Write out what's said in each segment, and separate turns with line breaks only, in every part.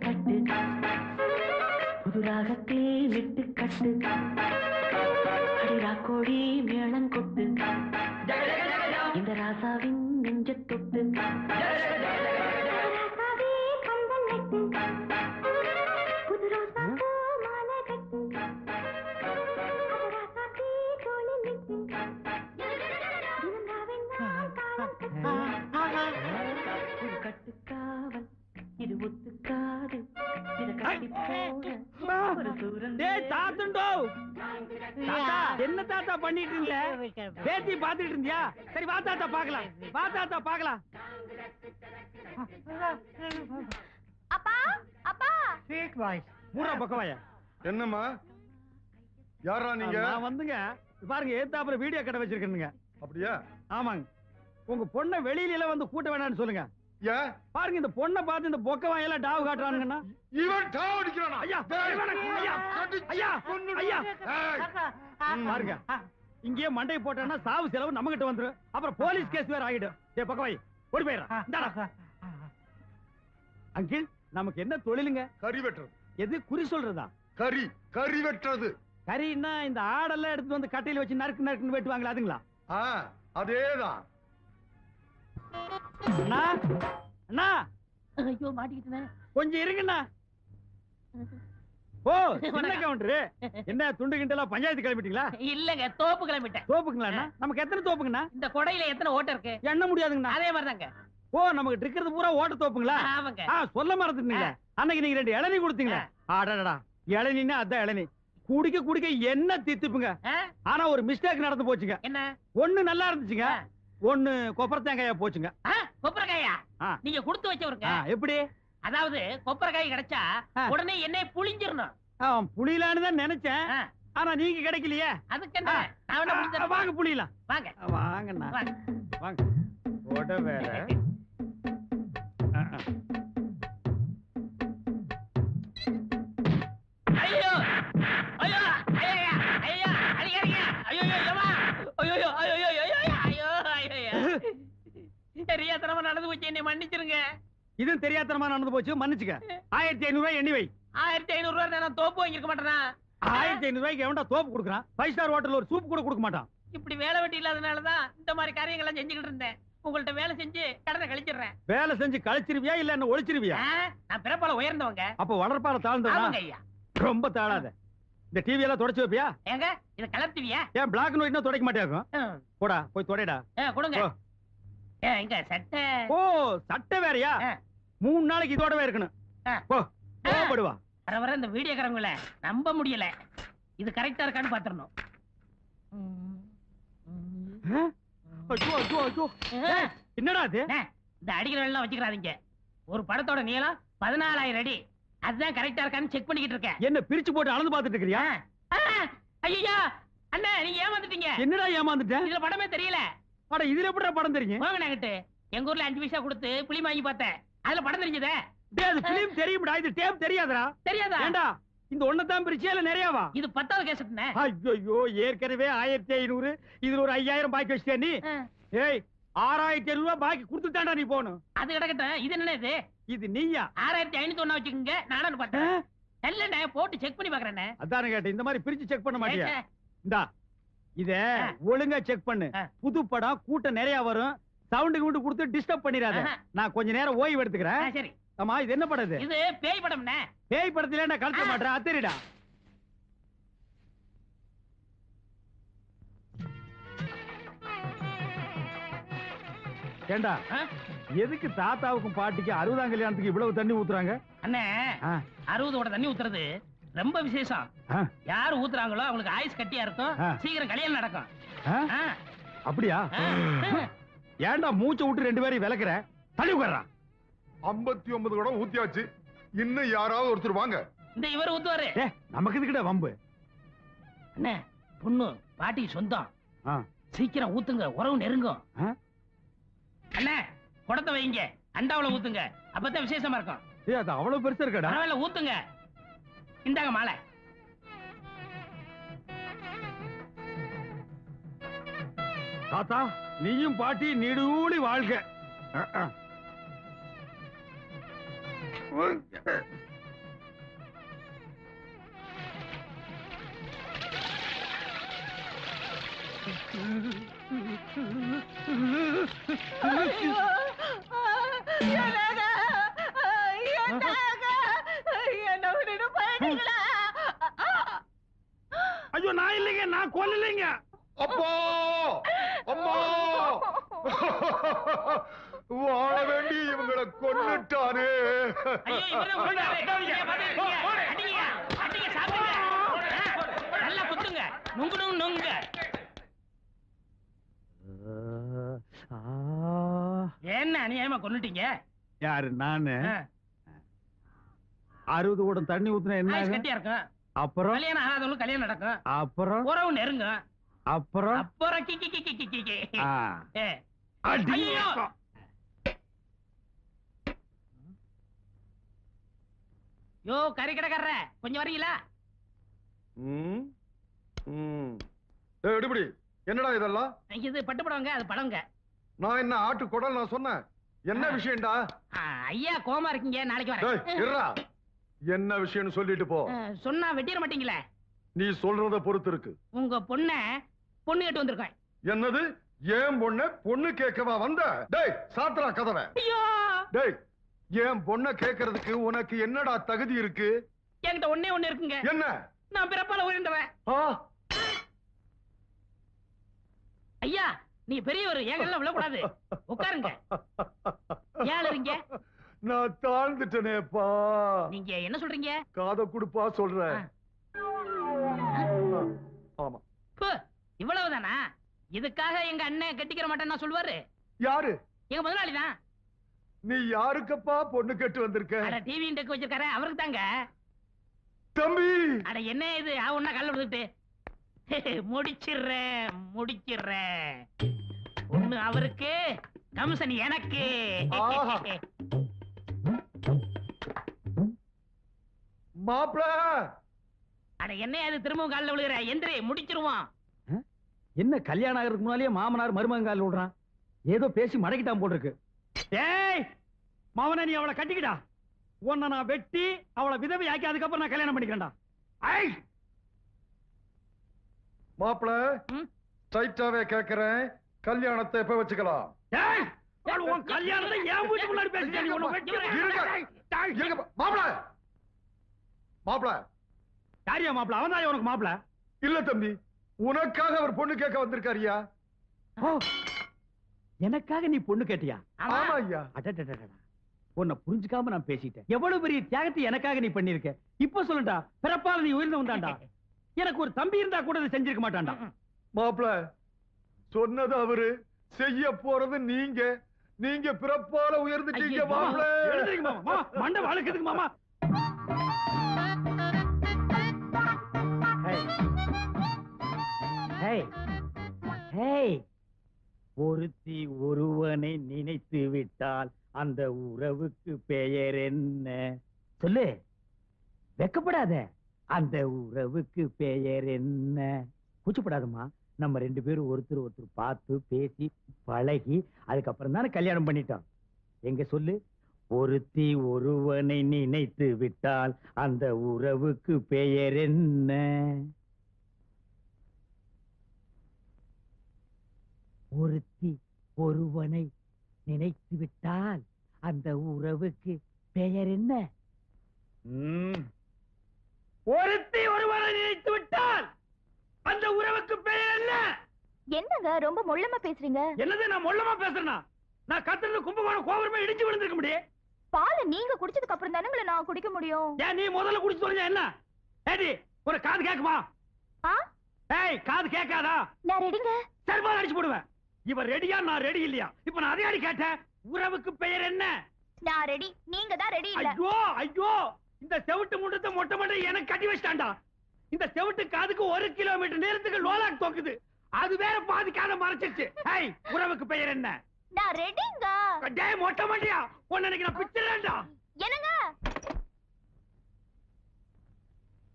கட்டு புதுராகத்தில் விட்டு கட்டு அடிரா கோழி மேளம் கொட்டு இந்த ராசாவின் நெஞ்ச தொட்டு புது ரோசா மாலை கட்டு கட்டுக்காவல் இது ஒத்துக்காது
என்ன தாத்தா பண்ணிட்டு இருந்த பேத்தி பாத்துட்டு இருந்தியா? சரி வா தாத்தா பாக்கலாம், வா தாத்தா பாக்கலாம்.
அப்பா அப்பா
ஸ்வீட் வாய்ஸ் மூணா பக்கவாயா.
என்னம்மா யாரா நீங்க?
நான் வந்துங்க பாருங்க ஏத்தாப்புல வீடியோ கடை வச்சிருக்கேனுங்க.
அப்படியா?
ஆமாங்க. உங்க பொண்ணை வெளியில எல்லாம் வந்து கூட்ட வேணாம்னு சொல்லுங்க. பாருங்க இந்த பொண்ணை பார்த்து இந்த பொக்க வாயெல்லாம் டாவு காட்டுறானுங்கன்னா
இவன் டாவு அடிக்கிறானா?
ஐயா ஐயா ஐயா ஐயா பாருங்க இங்கேயே மண்டை போட்டேன்னா சாவு செலவு நம்ம கிட்ட வந்துரும். அப்புறம் போலீஸ் கேஸ் வேற ஆகிடும். ஏ பக்கவாய் ஓடி போயிடுறா. அங்கிள் நமக்கு என்ன தொழிலுங்க?
கறி வெட்டுறது.
எது குறி சொல்றதா?
கறி வெட்டுறது.
கறின்னா இந்த ஆடெல்லாம் எடுத்து வந்து கட்டையில வச்சு நறுக்கு நறுக்குன்னு வெட்டுவாங்களா அதுங்களா?
அதேதான்.
அண்ணா அண்ணா
ஐயோ மாட்டிக்கிட்டேன்.
கொஞ்சம் இருங்கண்ணா. ஓ என்ன கவுண்டரு என்ன துண்டு கிண்டலாம் பஞ்சாயத்து கிளம்பிட்டீங்களா?
இல்லங்க தோப்பு கிளம்பிட்டேன்.
தோப்புங்களா? நமக்கு எத்தனை தோப்புங்கண்ணா?
இந்த கொடையில எத்தனை ஓட்ட இருக்கு?
எண்ண முடியாதுங்கண்ணா.
அதே மாதிரிதாங்க.
ஓ நமக்கு இருக்கிறது பூரா ஓட்ட தோப்புங்களா?
ஆமாங்க.
சொல்ல மறந்துட்டீங்க. அன்னைக்கு நீங்க 2 இளநீ கொடுத்தீங்களா? ஆடாடா இளநீன்னா அதான் இளநீ. குடிக்க குடிக்க என்ன தித்துப்புங்க. ஆனா ஒரு மிஸ்டேக் நடந்து போச்சுங்க.
என்ன?
ஒண்ணு நல்லா இருந்துச்சுங்க, ஒண்ணு கொப்பரை தேங்காயா போச்சுங்க.
கொப்பரைக்காயா? நீங்க கொடுத்து வச்சவருங்க.
எப்படி?
அதாவது கொப்பரைக்காய் கிடைச்சா உடனே என்னை புளிஞ்சிரணும்.
புளியலான்னு தான் நினைச்சேன். ஆனா நீங்க கிடைக்கலையே.
அதுக்கு என்ன?
வாங்க புளியலாம்.
வாங்க
வாங்கண்ணா வாங்க. ஓட வேற
ஐயோ ஐயோ ஐயா ஐயா அடிக்காதீங்க. ஐயோ ஐயோ ஐயோ ஐயோ ஐயோ ஐயோ தெரியாதனமா நடந்து போச்சு, என்னை மன்னிச்சிருங்க.
இது தெரியாதனமா நடந்து போச்சு, மன்னிச்சுக்க. 1500 ரூபாய் எண்ணி வை.
1500 ரூபாய் நான் தோப்பு வாங்கிருக்க மாட்டேனா?
1500 ரூபாய்க்கு எவன்டா தோப்பு கொடுக்குறான்? 5 ஸ்டார் ஹோட்டல்ல ஒரு சூப் கூட கொடுக்க மாட்டான்.
இப்படி வேலை வெட்டி இல்லாதனாலதான் இந்த மாதிரி காரியங்கள்லாம் செஞ்சுக்கிட்டு இருந்தேன். உங்கள்ட்ட வேலை செஞ்சு கடனை கழிச்சிடுறேன்.
வேலை செஞ்சு கழிச்சிருவியா இல்ல என்ன ஒழிச்சிருவியா?
நான் பிறப்பால உயர்ந்தவங்க.
அப்ப வளர்ப்பால தாழ்ந்தவங்க.
ஐயா
ரொம்ப தாழாத. இந்த டிவி எல்லாம் தொடச்சு வைப்பியா?
ஏங்க இத கலர் டிவியா?
ஏன் பிளாக் அண்ட் ஒயிட்னா துடைக்க மாட்டியாக்கும்? போடா போய் தொடைடா.
கொடுங்க. இங்க சட்டை.
ஓ சட்டை வேறயா? 3 நாளைக்கு இதோடவே இருக்கணும். போ போடுவா.
வர இந்த வீடியோக்காரங்கள நம்ப முடியல. இது கரெக்டா இருக்கான்னு பாத்துறணும்.
என்னடா இது?
இந்த அடிக்கிற வேலை வச்சுக்கிறாதீங்க. ஒரு படத்தோட நீளம் 14,000 அடி. அதுதான் கரெக்டா இருக்கான்னு செக் பண்ணிக்கிட்டு இருக்கேன்.
என்ன பிரிச்சு போட்டு அளந்து பாத்துட்டு இருக்கறியா?
ஐயா அண்ணா நீங்க ஏமாந்துட்டீங்க.
என்னடா ஏமாந்துட்டேன்?
இதுல படமே தெரியல.
அட இதுல எப்படிடா படம் தெரியும்?
வாங்கண்ணாங்கிட்டு எங்க ஊர்ல 5 பைசா கொடுத்து பிலிம் வாங்கி பார்த்தேன். அதுல படம் தெரிஞ்சதே.
அது பிலிம் தெரியும்டா, இது டேப் தெரியாதடா.
தெரியாதா?
ஏண்டா இந்த ஒண்ணதான் பிரிச்சியா இல்ல நிறையவா?
இது 10வது கேசட்னே.
ஐயோ ஏற்கனவே 1500, இதுல ஒரு 5000 பாக்கி வச்சிட்டியா நீ? ஏய் 6500 ரூபாய் பாக்கி கொடுத்துட்டான்டா நீ போணும். அது
கிடக்கட்டும். இது என்ன இது?
இது நீயா?
6501 வச்சுக்கோங்க. நானும் பார்த்தேன். இல்லண்ணே போட்டு செக் பண்ணி பாக்குறேனே.
அதானே கேட்டேன். இந்த மாதிரி பிரிச்சு செக் பண்ண மாட்டியா? இந்தா இத ஒழுங்கா செக் பண்ணு. புது படம் கூட்டம் நிறைய வரும். சவுண்ட் கிவுண்ட் கொடுத்து டிஸ்டர்ப் பண்ணிராத. நான் கொஞ்ச நேரம் ஓய்வு எடுத்துக்கிறேன்.
சரி.
ஆமா இது என்ன படம்?
இது பேய் படம்னே.
பேய் படத்துல நான் கலக்க மாட்டேன். அத்தரிடா. ஏண்டா எதுக்கு தாத்தாவுக்கும் பாட்டிக்கு 60ஆம் கல்யாணத்துக்கு இவ்வளவு தண்ணி ஊத்துறாங்க?
அண்ணே 60ஓட தண்ணி ஊத்துறது ரொம்ப விசேஷம். யாரு ஊத்துறாங்களோ அவங்களுக்கு ஆயுஸ் கட்டியா இருக்கும், சீக்கிரம் கல்யாணம் நடக்கும்.
அப்படியா? ஏண்டா மூச்சை விட்டு 2 பேரையும் விளக்குற? தள்ளி உட்கார்றா.
59 கூட ஊத்தியாச்சு. இன்னும் யாராவது ஒருத்தர் வாங்க.
இந்த இவர் ஊத்துவாரு.
நமக்கு இதுக்கிட்ட வம்பு.
அண்ணே பொண்ணு பாட்டி சொந்தம். சீக்கிரம் ஊத்துங்க, உறவு நெருங்கும். அண்ணே குடத்தை வைங்க, அண்டாவுல ஊத்துங்க, அப்பதான் விசேஷமா இருக்கும்.
அது அவ்வளவு பெருசா இருக்கடா.
பரவாயில்ல ஊத்துங்க. இந்தாங்க மாலை.
தாத்தா நீயும் பாட்டி நீடூழி வாழ்க. ஐயோ நான் இல்லைங்க, நான் கொல்லலைங்க.
அப்பா அம்மா வாழ வேண்டி இவங்களை கொன்னுட்டானே.
ஐயோ, இவரை கொண்டாரு. இங்க பாத்துக்கிட்டீங்க. அடிங்க, அடிங்க, சாப்பிடுங்க. நல்லா குத்துங்க, நுங்குணும் நுங்க. என்ன அநியாயமா கொன்னுட்டீங்க?
யாரு? நானு 60 குடம் தண்ணி ஊத்துனா என்ன
ஆயுஷ்
ஆகும்?
கட்டியா இருக்கும்.
அப்புறம்
கல்யாணம் ஆகாதவங்களுக்கு கல்யாணம் நடக்கும்.
அப்புறம்
உறவு நெருங்கும்.
அப்புறம்
அப்புறம் கி கி கி கி கி கி.
ஆ.
ஏ.
அடி.
ஐயோ. யோ கறி கடைக்காரர கொஞ்சம் வரீங்களா?
எடுபடி என்னடா இதெல்லாம்?
இது பட்டுப்படவங்க, அது படவங்க.
நான் என்ன ஆட்டு குடல் நான் சொன்னேன். என்ன விஷயம்டா?
ஐயா கோமா இருக்கீங்க, நாளைக்கு
டேய்,
வரேன்.
இருடா. என்ன விஷயம்னு சொல்லிட்டு போ.
சொன்னா வெட்டிட மாட்டீங்களே?
நீ சொல்றத பொறுத்து இருக்கு.
உங்க பொண்ணு கேட்டு வந்திருக்கேன்.
என்னது? ஏன் பொண்ண பொண்ணு கேட்கவா வந்த? டேய் சாத்ரா கதவை.
ஐயோ,
டேய் ஏன் பொண்ண கேட்கறதுக்கு உனக்கு என்னடா தகுதி இருக்கு?
என்கிட்ட ஒண்ணே இருக்குங்க.
என்ன?
நான் பிறப்பால உயர்ந்தவன். ஐயா நீ பெரியவர், எங்கெல்லாம் விழக்கூடாது. உட்காருங்க. ஏன் இருங்க?
நான் தாழ்ந்துட்டேனேப்பா.
நீங்க என்ன சொல்றீங்க?
காத குடுப்பா சொல்றேன். ஆமா.
இவ்வளவுதானா? இதுக்காக எங்க அண்ணன் கட்டிக்கிற மாட்டேன்னு சொல்லுவாரு.
யாரு?
எங்க முதலாளி தான்.
நீ யாருக்கப்பா பொண்ணு கேட்டு வந்திருக்க?
அட டிவி டெக் வச்சிருக்காரு, அவருக்கு தாங்க.
தம்பி
அட என்ன இது ஒன்னா கல்ல விழுந்துட்டு முடிச்சிடுறேன். ஒண்ணு அவருக்கு, கமிஷன் எனக்கு.
மாப்ள
அட என்ன அது திரும்பவும் காலில் விழுகிற? எந்திரி, முடிச்சிருவான்.
என்ன கல்யாணம் ஆகிறதுக்கு முன்னாலேயே மாமனார் மருமகன் காலில் விடுறான்? ஏதோ பேசி மடக்கிட்டான் போல் இருக்கு. ஏய் மாமனா, நீ அவளை கட்டிக்கிடா. உன்னை நான் வெட்டி அவளை விதவை ஆக்கி அதுக்கப்புறம் நான் கல்யாணம் பண்ணிக்கிறேன்டா.
மாப்ள ஸ்ட்ரைட்டாவே கேக்குறேன், கல்யாணத்தை எப்ப வச்சுக்கலாம்?
உன் கல்யாணத்தை என் வீட்டு முன்னாடி பேசுறேன்.
மாப்ள மாப்ள
யாரியா மாப்பிள? அவன் தான் உனக்கு மாப்பிள?
இல்ல தம்பி, உனக்காக அவர் பொண்ணு கேட்க வந்திருக்காரியா.
எனக்காக நீ பொண்ணு கேட்டியா?
ஆமா ஐயா.
உன்னை புரிஞ்சுக்காம நான் பேசிட்டேன். எவ்வளவு பெரிய தியாகத்தை எனக்காக நீ பண்ணிருக்க. இப்ப சொல்லுடா, பிறப்பால நீ உயர்ந்தவன் தான்டா. எனக்கு ஒரு தம்பி இருந்தா கூட இதை செஞ்சிருக்க மாட்டான்டா.
மாப்ள சொன்னது அவரு, செய்ய போறது நீங்க. நீங்க பிறப்பால உயர்ந்துட்டீங்க மாப்ள.
மண்டை வளர்க்குதுக்கு மாமா. ஒருத்தி ஒருவனை நினைத்து விட்டால் அந்த உறவுக்கு பெயர் என்ன? சொல்லு, வெக்கப்படாத. அந்த உறவுக்கு பெயர் என்ன? கூச்சப்படாதம்மா. நம்ம 2 பேரும் ஒருத்தர் ஒருத்தர் பார்த்து பேசி பழகி அதுக்கப்புறம் தானே கல்யாணம் பண்ணிட்டோம். எங்க சொல்லு, ஒருத்தி ஒருவனை நினைத்து விட்டால் அந்த உறவுக்கு பெயர் என்ன? ஒருத்தி ஒருவனை நினைத்து விட்டால் அந்த உறவுக்கு பெயர் என்ன? ஒருத்தி ஒருவனை நினைத்து விட்டால் அந்த உறவுக்கு பெயர் என்ன?
என்னங்க ரொம்ப மொள்ளமா பேசுறீங்க?
என்னது நான் மொள்ளமா பேசுறேனா? நான் கத்துறது கும்பகோணம் கோபுரமே இடிச்சு விழுந்திருக்க முடியும்.
பாலை நீங்க குடிச்சதுக்கு அப்புறம் தானே நான் குடிக்க முடியும்.
ஏன் நீ முதல்ல குடிச்சு தொலைஞ்சா என்ன? ஏடி ஒரு காது கேக்குமா? ஏய் காது கேட்காதா?
நான் ரெடிங்க.
சர்பால் அடிச்சு போடுவேன். இவன் ரெடியா, நான் ரெடி இல்லையா? இப்ப நான் அதே அடி கேட்டேன். உறவுக்கு பெயர் என்ன?
நான் ரெடி, நீங்க தான் ரெடி இல்ல.
ஐயோ ஐயோ, இந்த செவுட்டு முண்டத்தை மொட்டை மொட்டை எனக்கு கட்டி வச்சிட்டான்டா. இந்த செவுட்டு காதுக்கு 1 கிலோமீட்டர் நேரத்துக்கு லோலாக் தோக்குது. அது வேற பாதி காதை மறைச்சிருச்சு. ஏய் உறவுக்கு பெயர் என்ன?
நான் ரெடிங்க.
டேய் மொட்டை மண்டையா, உன்னை நான் பிச்சறேன்டா.
என்னங்க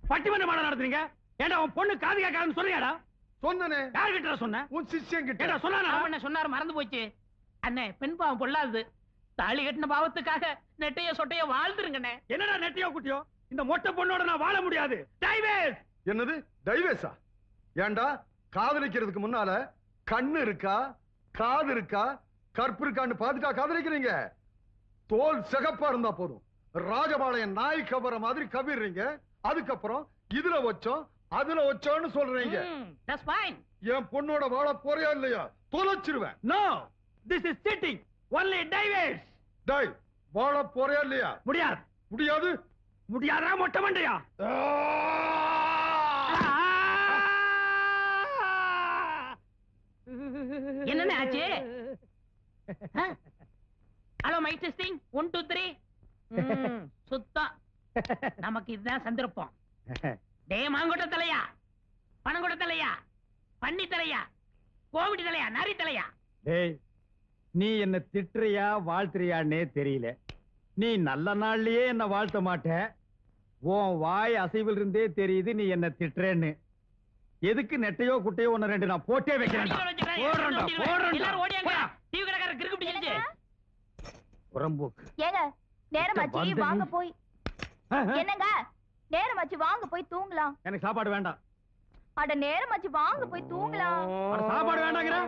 பட்டிமன்ற மாட நடத்துறீங்க? ஏண்டா உன் பொண்ணு காது கேட்காதுன்னு சொல்றியாடா?
சொன்னனே.
யார்கிட்ட சொன்ன?
உன் சிஷ்யன் கிட்ட.
ஏண்டா சொன்னானா?
அவன் சொன்னாரு, மறந்து போச்சு. அண்ணே பெண் பாவம் பொல்லாது. தாலி கட்டின பாவத்துக்காக நெட்டைய சொட்டைய வாழ்ந்துருங்கண்ணே.
என்னடா நெட்டையோ குட்டியோ? இந்த மொட்டை பொண்ணோட நான் வாழ முடியாது. டைவேஸ்.
என்னது டைவேஸா? ஏண்டா காதலிக்கிறதுக்கு முன்னால கண்ணு இருக்கா, காது இருக்கா, கற்பு இருக்கான்னு பாத்துட்டா காதலிக்கிறீங்க? தோல் சிகப்பா இருந்தா போதும், ராஜபாளையம் நாய் கவர மாதிரி கவிடுறீங்க. அதுக்கப்புறம் இதுல வச்சோம் அதுல வச்சோன்னு சொல்றீங்க. என் பொண்ணோட வாழ போறியா இல்லையா? தொலைச்சிருவேன்.
No, this is cheating, only divorce.
டேய், வாழ போறியா இல்லையா?
முடியாது.
முடியாது.
முடியாதா மொட்டை மண்டையா?
என்ன ஆச்சு? Hello mike testing 1 2 3. சுத்தம். நமக்கு இதுதான் சந்தர்ப்பம். டே மாங்கொட்ட தலையா, பணங்கொட்ட தலையா, பன்னி தலையா, கோவிட் தலையா, நரி தலையா?
டேய், நீ என்ன திட்டுறியா வாழ்த்துறியான்னே தெரியல. நீ நல்ல நாள்லயே என்ன வாழ்த்த மாட்ட. உன் வாய் அசைவில் இருந்தே தெரியுது நீ என்ன திட்டுறேன்னு. எதுக்கு நெட்டையோ குட்டையோ ஒன்னு ரெண்டு நான் போட்டே வைக்கிறேன்.
ஏங்க நேரமாச்சு வாங்க போய். என்னங்க நேரமாச்சு வாங்க போய் தூங்கலாம்.
எனக்கு சாப்பாடு வேண்டாம்.
அட நேரமாச்சு வாங்க போய் தூங்கலாம்.
சாப்பாடு வேண்டாங்கிற?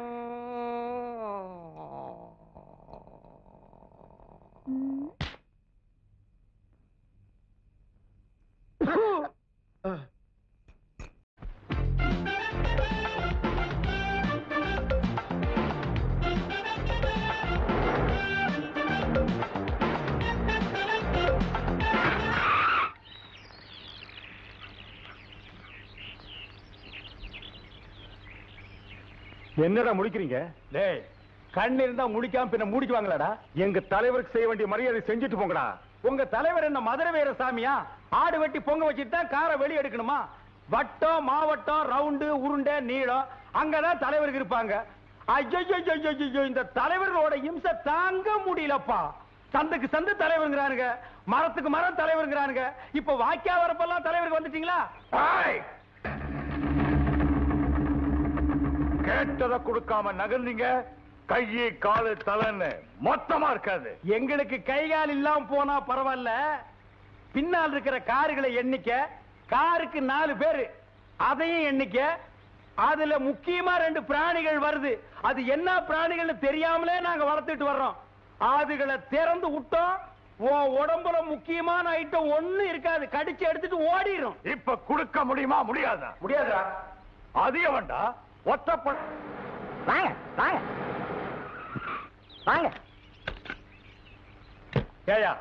என்னடா முடிக்கிறீங்க?
டேய், கண்ணு இருந்தா முடிக்காம பின்ன முடிக்குவாங்களாடா?
எங்க தலைவருக்கு செய்ய வேண்டிய மரியாதை செஞ்சுட்டு போங்கடா.
உங்க தலைவர் என்ன மதுரை வீர சாமியா? ஆடு வெட்டி பொங்க வச்சுட்டு தான் காரை வெளிய எடுக்கணுமா? வட்டம், மாவட்டம், ரவுண்டு, உருண்டை, நீளம் அங்கதான் தலைவருக்கு இருப்பாங்க. ஐயோ, இந்த தலைவர்களோட இம்சை தாங்க முடியலப்பா. சந்துக்கு சந்து தலைவருங்கிறானுங்க, மரத்துக்கு மரம் தலைவருங்கிறானுங்க. இப்ப வாக்கியா வரப்பெல்லாம் தலைவருக்கு வந்துட்டீங்களா?
கேட்டதை கொடுக்காம நகர்ந்தீங்க, கையை காலு தலைன்னு மொத்தமா இருக்காது.
எங்களுக்கு கை கால் இல்லாம போனா பரவாயில்ல, பின்னால் இருக்கிற கார்களை எண்ணிக்க, காருக்கு 4 பேரு அதையும் எண்ணிக்க. அதுல முக்கியமா 2 பிராணிகள் வருது. அது என்ன பிராணிகள் தெரியாமலே நாங்க வளர்த்துட்டு வர்றோம். அதுகளை திறந்து விட்டோம், உடம்புல முக்கியமான ஐட்டம் ஒண்ணு இருக்காது, கடிச்சு எடுத்துட்டு ஓடிடும்.
இப்ப கொடுக்க முடியுமா? முடியாதா?
முடியாதா?
அதிகம் வேண்டா. ஒத்தப்ப
வாங்க வாங்க வாங்க.
ஏயா,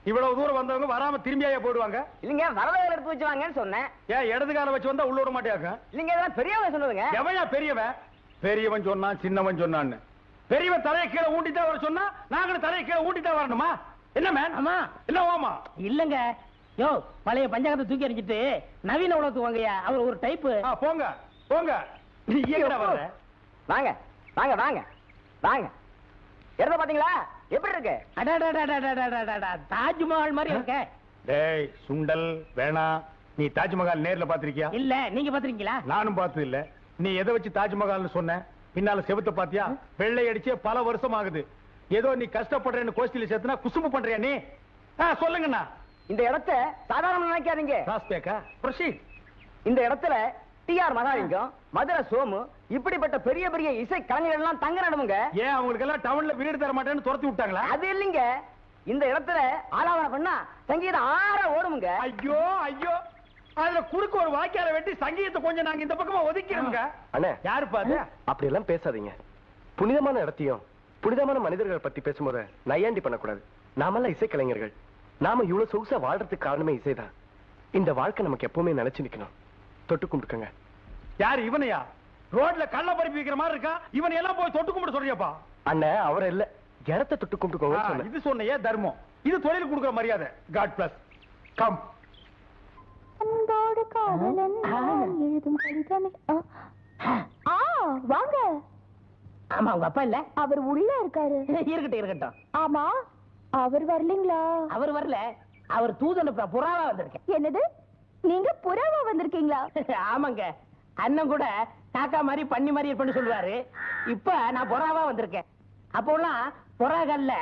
இவ்வளவு தூரம் வந்தவங்க வராம திரும்பியா போடுவாங்க?
இல்லைங்க, வரவேல எடுத்து வச்சு வாங்கன்னு சொன்னேன்.
ஏன் இடது கால வச்சு வந்தா உள்ள விட மாட்டியாக்க?
இல்லைங்க, இதெல்லாம் பெரியவங்க சொன்னதுங்க.
எவையா பெரியவன்? பெரியவன் சொன்னான், சின்னவன் சொன்னான்னு. பெரியவன் தலையை கீழே ஊண்டிதான் வர சொன்னா நாங்களும் தலையை கீழே ஊண்டிதான் வரணுமா? என்ன மேன்?
ஆமா
இல்ல ஓமா
இல்லங்க. யோ, பழைய பஞ்சாங்கத்தை தூக்கி எறிஞ்சிட்டு நவீன உலகத்துக்கு வாங்கயா. அவர் ஒரு டைப்பு.
போங்க போங்க. நீ எங்கடா வர?
வாங்க வாங்க வாங்க வாங்க. இடத்த பாத்தீங்களா எப்படி இருக்கு?
அடடடடடடடடடா, தாஜ்மஹால் மாதிரி இருக்க.
டேய் சுண்டல் வேணா. நீ தாஜ்மஹால் நேர்ல பாத்திருக்கியா?
இல்ல, நீங்க பாத்திருக்கீங்களா?
நானும் பார்த்தது இல்ல. நீ எதை வச்சு தாஜ்மஹால்னு சொன்ன? பின்னால செவுத்த பாத்தியா? வெள்ளை அடிச்சே பல வருஷம் ஆகுது. ஏதோ நீ கஷ்டப்படுறேன்னு கோஷ்டில சேர்த்துனா குசும்பு பண்றியா நீ? சொல்லுங்கண்ணா.
இந்த இடத்த சாதாரண நினைக்காதீங்க.
ராஸ்பேக்கா ப்ரொசீட்.
இந்த இடத்துல டிஆர் மகாலிங்கம், மதுரை சோமு, இப்படிப்பட்ட பெரிய பெரிய இசை கலைஞர்கள் எல்லாம் தங்க நடமுங்க.
ஏன் அவங்களுக்கு எல்லாம் டவுன்ல வீடு தர மாட்டேன்னு துரத்தி விட்டாங்களா?
அது இல்லைங்க, இந்த இடத்துல ஆலாவன பண்ணா சங்கீதம் ஆற ஓடுமுங்க.
ஐயோ ஐயோ, அதுல குறுக்கு ஒரு வாக்கியார வெட்டி சங்கீதத்தை கொஞ்சம் நாங்க இந்த பக்கமா ஒதுக்கிறோங்க.
அண்ணே,
யாரு பாத்து?
அப்படி எல்லாம் பேசாதீங்க. புனிதமான இடத்தையும் புனிதமான மனிதர்களை பத்தி பேசும்போது நையாண்டி பண்ணக்கூடாது. நாமெல்லாம் இசைக்கலைஞர்கள். நாம இவ்வளவு சொகுசா வாழ்றதுக்கு காரணமே இசைதான். இந்த வாழ்க்கை நமக்கு எப்பவுமே நினைச்சு நிக்கணும். தொட்டு கும்பிட்டுக்கங்க.
யாரு இவனையா? ரோட்ல கள்ள பறிப்பு வைக்கிற மாதிரி இருக்கா? இவனை எல்லாம் போய் தொட்டு கும்பிட்டு சொல்றியாப்பா?
அண்ணே, அவரை இல்ல, இடத்தை தொட்டு கும்பிட்டுக்கோங்க.
இது சொன்னையே தர்மம். இது தொழில் கொடுக்கிற மரியாதை. God bless. கம்.
அன்போடு காதலன் எழுதும் கடிதமே. வாங்க.
ஆமா, உங்க அப்பா இல்ல?
அவர் உள்ள இருக்காரு.
இருக்கட்டும் இருக்கட்டும்.
ஆமா, அவர் வரலீங்களா?
அவர் வரல, அவர் தூதன் புறாவா வந்திருக்கேன்.
என்னது, நீங்க புறாவா வந்திருக்கீங்களா?
ஆமாங்க, அண்ணன் கூட காக்கா மாதிரி பண்ணி மாதிரி இருப்பேன்னு சொல்லுவாரு. இப்ப நான் புறாவா வந்திருக்கேன். அப்போலாம் புறாகல்ல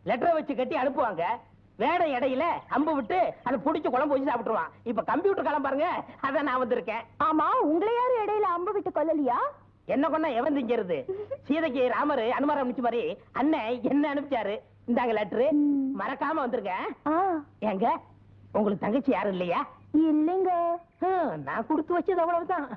லெட்டரை வச்சு கட்டி அனுப்புவாங்க. வேட இடையில அம்பு விட்டு அதை புடிச்சு குழம்பு வச்சு சாப்பிட்டுருவான். இப்ப கம்ப்யூட்டர் காலம் பாருங்க, அதான் நான் வந்திருக்கேன்.
ஆமா, உங்களை யாரும் இடையில அம்பு விட்டு கொல்லலையா?
என்ன கொண்டா எவன் திங்கிறது? சீதைக்கு ராமர் அனுமாரம் அனுப்பிச்ச மாதிரி அண்ணன் என்ன அனுப்பிச்சாரு. இந்தாங்க லெட்டரு, மறக்காம வந்துருங்க. ஏங்க உங்களுக்கு தங்கச்சி யாரும் இல்லையா?
இல்லைங்க.
நான் கொடுத்து வச்சது அவ்வளவுதான்.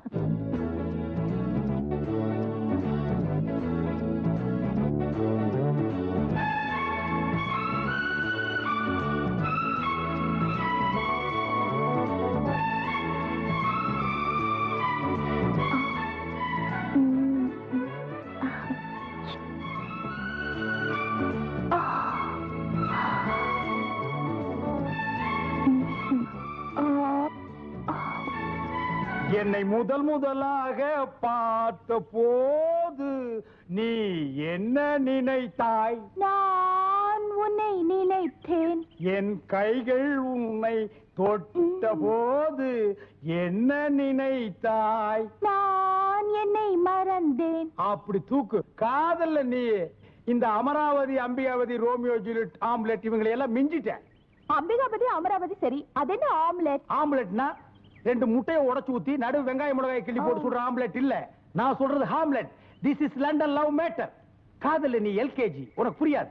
என்னை முதலாக பார்த்த போது நீ என்ன நினைத்தாய்?
நான் உன்னை நினைத்தேன்.
என் கைகள் உன்னை தொட்ட போது என்ன நினைத்தாய்?
நான் என்னை மறந்தேன்.
அப்படி தூக்கு. காதல்ல நீ இந்த Amaravati, Ambikavati, Romeo Juliet, Hamlet இவங்களை எல்லாம் மிஞ்சிட்ட.
அம்பிகாபதி அமராவதி சரி, அது என்ன ஆம்லெட்?
ஆம்லெட்னா 2 முட்டையை உடைச்சு ஊத்தி நடு வெங்காய மிளகாய் கிள்ளி போட்டு சுடுற ஆம்லெட் இல்ல. நான் சொல்றது Hamlet. This is London love matter. காதல்ல நீ எல்கேஜி, உனக்கு புரியாது.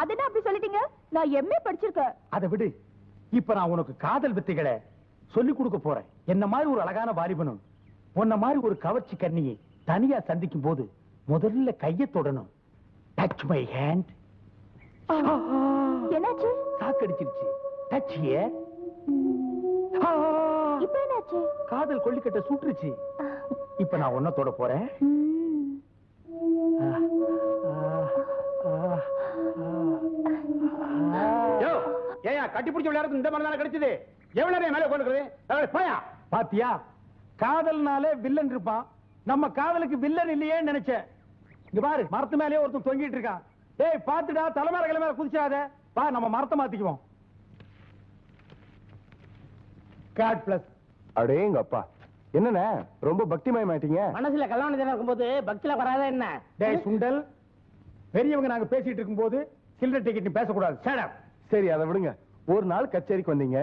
அது என்ன அப்படி சொல்லிட்டீங்க? நான் எம்ஏ படிச்சிருக்கேன்.
அதை விடு. இப்ப நான் உனக்கு காதல் வித்தைகளை சொல்லி கொடுக்க போறேன். என்ன மாதிரி ஒரு அழகான வாலிபனும் உன்ன மாதிரி ஒரு கவர்ச்சி கண்ணியை தனியா சந்திக்கும் போது முதல்ல கையை தொடணும். Touch my hand.
என்னாச்சு?
சாக்கடிச்சிருச்சு. Touch here.
இப்ப என்னாச்சு?
காதல் கொல்லிக்கட்ட சுட்டுருச்சு. இப்ப நான் உன்ன தொட போறேன். ஏயா கட்டி பிடிச்ச விளையாடுறது இந்த மாதிரி தானே கிடைச்சது? எவ்வளவு நேரம் மேலே உட்காந்துக்கிறது? போயா. பாத்தியா, காதல்னாலே வில்லன் இருப்பான். நம்ம காதலுக்கு வில்லன் இல்லையே நினைச்சேன். இங்க பாரு, மரத்து மேலேயே ஒருத்தன் தொங்கிட்டு இருக்கான். ஏய் பாத்துடா, தலைமையில கிளம்பி குதிச்சாத. பா, நம்ம மரத்தை மாத்திக்குவோம். God plus.
அடேங்க அப்பா, என்னண்ணே ரொம்ப பக்திமயமாயிட்டீங்க?
மனசுல கல்யாணம் தினம் இருக்கும்போது பக்தியில வராத என்ன?
டேய் சுண்டல், பெரியவங்க நாங்க பேசிட்டு இருக்கும்போது சில்லறை டிக்கெட் நீ பேசக்கூடாது. சேடம்.
சரி, அதை விடுங்க. ஒரு நாள் கச்சேரிக்கு வந்தீங்க,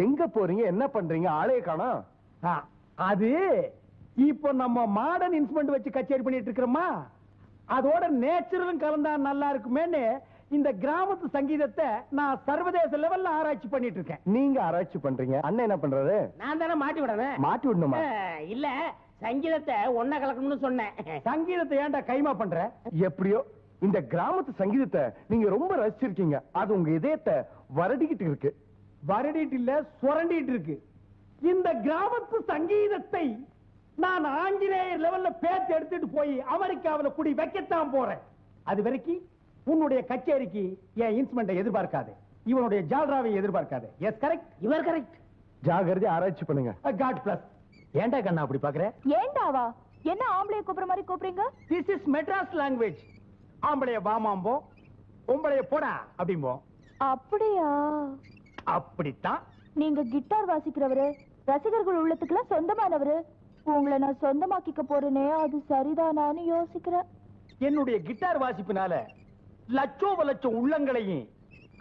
எங்க போறீங்க, என்ன பண்றீங்க, ஆளைய காணோம்.
அது இப்போ நம்ம மாடர்ன் இன்ஸ்ட்ருமெண்ட் வச்சு கச்சேரி பண்ணிட்டு இருக்கிறோமா, அதோட நேச்சுரலும் கலந்தா நல்லா இருக்குமேன்னு இந்த கிராமத்து சங்கீதத்தை நான் சர்வதேச லெவல்ல ஆராய்ச்சி பண்ணிட்டு இருக்கேன்.
நீங்க ஆராய்ச்சி பண்றீங்க, அண்ணன் என்ன பண்றாரு?
நான் தானே மாட்டி விடணும்.
மாட்டி விடணுமா?
இல்ல, சங்கீதத்தை ஒன்ன கலக்கணும்னு சொன்னேன்.
சங்கீதத்தை ஏன்டா கைமா பண்ற?
எப்படியோ இந்த கிராமத்து சங்கீதத்தை நீங்க ரொம்ப ரசிச்சிருக்கீங்க. அது உங்க இதயத்தை வருடிக்கிட்டு இருக்கு.
வருடிட்டு இல்ல, சுரண்டிட்டு இருக்கு. இந்த கிராமத்து சங்கீதத்தை நான் ஆங்கிலேயர் லெவல்ல பேத்து எடுத்துட்டு போய் அமெரிக்காவில் குடி வைக்கத்தான் போறேன். அது வரைக்கும் உன்னுடைய கச்சேரிக்கு என் இன்ஸ்ட்ருமெண்ட்டை எதிர்பார்க்காது, இவனுடைய ஜால்ராவை எதிர்பார்க்காது. Yes correct, your correct.
ஜாகிரதை ஆராய்ச்சி பண்ணுங்க.
God bless. ஏண்டா கண்ணா அப்படி பாக்குற?
ஏண்டாவா? என்ன ஆம்பளைய கூப்பிடுற மாதிரி கூப்பிடுறீங்க?
This is Madras language. ஆம்பளைய வாமாம்போ, பொம்பளைய போடா அப்படிம்போ.
அப்படியா?
அப்படித்தான்.
நீங்க கிட்டார் வாசிக்கிறவரு, ரசிகர்கள் உள்ளத்துக்குலாம் சொந்தமானவரு. உங்களை நான் சொந்தமாக்கிக்க போறேனே, அது சரிதானான்னு யோசிக்கிறேன்.
என்னுடைய கிட்டார் வாசிப்பினால லட்சோப லட்சம் உள்ளங்களையும்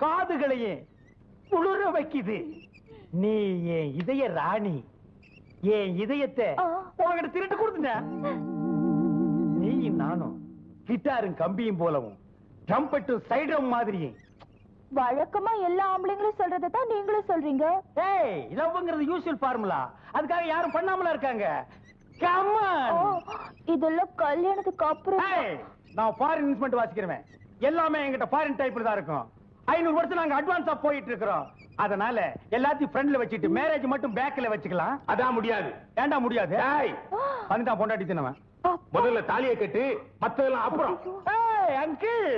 காதுகளையும் குளிர வைக்குது. நீ என் இதய ராணி. என் இதயத்தை உங்ககிட்ட திருட்டு கொடுத்துட்ட. நீயும் நானும் கிட்டாரும் கம்பியும் போலவும் ட்ரம்பெட்டும் சைடும் மாதிரியும்.
வழக்கமா எல்லா ஆம்பளைங்களும் சொல்றதை தான் நீங்களும் சொல்றீங்க.
ஏய், லவ்ங்கிறது யூசுவல் ஃபார்முலா. அதுக்காக யாரும் பண்ணாமலா இருக்காங்க. Come on.
இதெல்லாம் கல்யாணத்துக்கு அப்புறம்.
நான் ஃபாரின் இன்ஸ்ட்ருமெண்ட் வாசிக்கிறேன். எல்லாமே என்கிட்ட ஃபாரின் டைப்ல தான் இருக்கும். 500 வருஷம் நாங்க அட்வான்ஸா போயிட்டு இருக்கிறோம். அதனால எல்லாத்தையும் ஃப்ரண்ட்ல வச்சிட்டு மேரேஜ் மட்டும் பேக்ல வச்சுக்கலாம்.
அதான் முடியாது.
ஏண்டா முடியாது? வந்துட்டான் பொண்டாட்டி தினவன்.
முதல்ல தாலியை கட்டு, மத்ததெல்லாம் அப்புறம்.
அங்கிள்,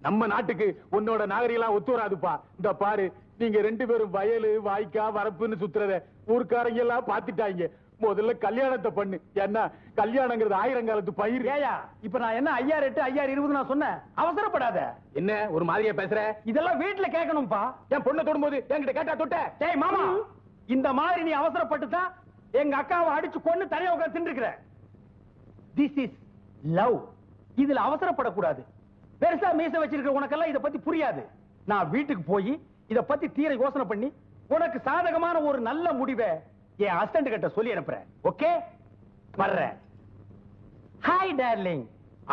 நம்ம நாட்டுக்கு உன்னோட நாகரிகம் ஒத்து வராதுப்பா. இந்த பாரு, நீங்க 2 பேரும் வயலு வாய்க்கா வரப்புன்னு சுத்துறத ஊர்க்காரங்க எல்லாம் பாத்துட்டாங்க. முதல்ல கல்யாணத்தை பண்ணு. என்ன கல்யாணங்கிறது 1000 காலத்து பயிர்.
ஏயா, இப்ப நான் என்ன 5008 5020 நான் சொன்னேன்? அவசரப்படாத.
என்ன ஒரு மாதிரியா பேசுற?
இதெல்லாம் வீட்டுல கேட்கணும்பா.
என் பொண்ணை தொடும்போது என்கிட்ட கேட்டா தொட்ட?
டேய் மாமா, இந்த மாதிரி நீ அவசரப்பட்டு தான் எங்க அக்காவை அடிச்சு கொன்னு தனியா உட்கார்ந்து தின்னுக்கிற. This is love. இதுல அவசரப்படக்கூடாது. பெருசா மீச வச்சிருக்கிற உனக்கெல்லாம் இத பத்தி புரியாது. நான் வீட்டுக்கு போய் இத பத்தி தீர யோசனை பண்ணி உனக்கு சாதகமான ஒரு நல்ல முடிவை என் அசிஸ்டன்ட் கிட்ட சொல்லி அனுப்புறேன். ஓகே, வர்றேன்.
Hi darling,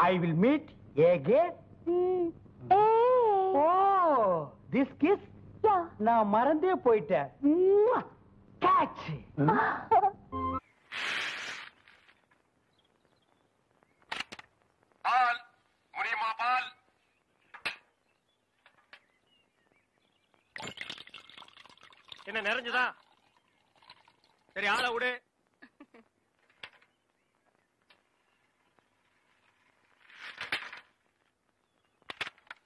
I will meet again. Oh, this kiss நான் மறந்தே போயிட்டேன். கேட்ச்.
பால் முடியுமா? பால் என்ன நிறைஞ்சதா? சரி, ஆளை விடு.